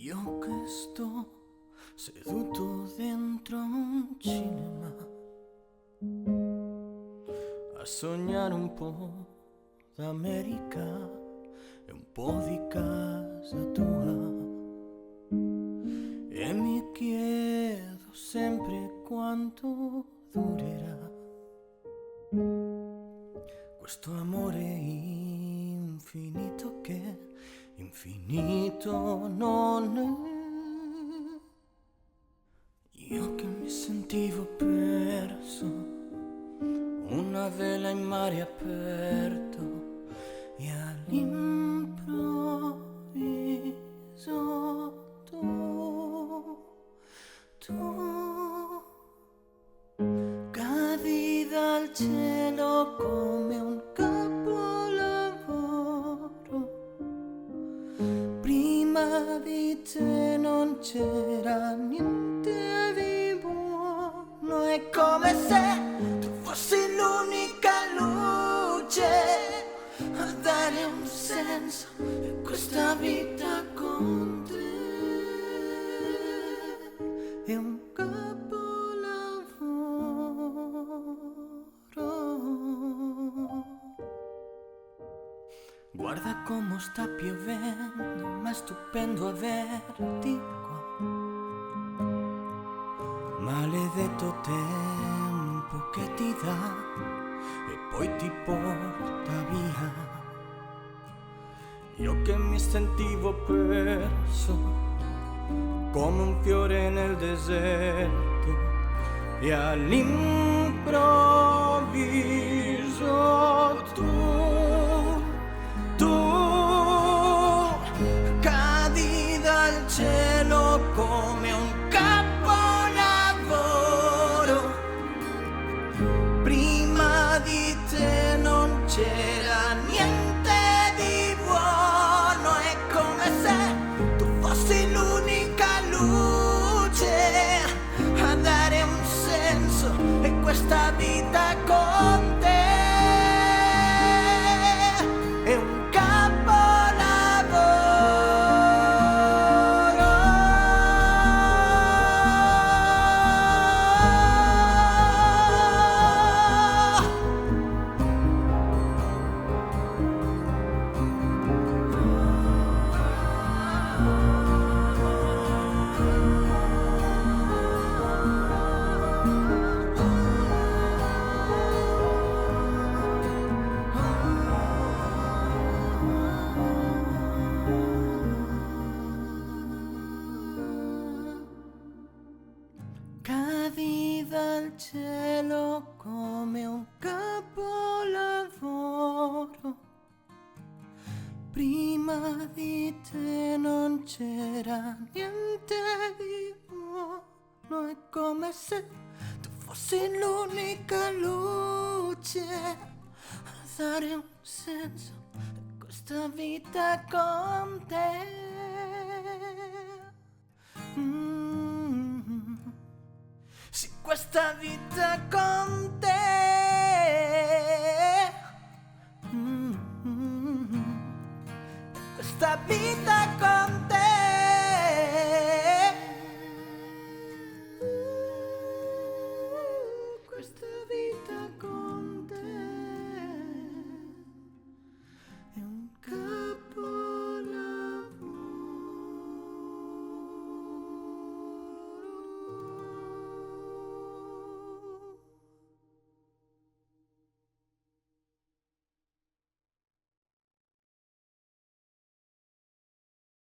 Io che sto seduto dentro un cinema a sognare un po' d'America e un po' di casa tua, e mi chiedo sempre quanto durerà questo amore infinito che infinito non è. Io che mi sentivo perso, una vela in mare aperto, e all'improvviso tu cadi dal cielo come un capolavoro. Prima di te non c'era niente di buono, è come se tu fossi l'unica luce a dare un senso a questa vita con te. È un capolavoro. Guarda come sta piovendo, ma è stupendo averti qua. Maledetto tempo che ti dà e poi ti porta via. Io che mi sentivo perso come un fiore nel deserto, e all'improvviso tu cadi dal cielo come un capolavoro. Prima di te non c'era niente di buono, è come se tu fossi l'unica luce a dare un senso a questa vita con te. È un cadi dal cielo come un capolavoro. Prima di te non c'era niente di buono, è come se tu fossi l'unica luce a dare un senso a questa vita con te. Sì, questa vita con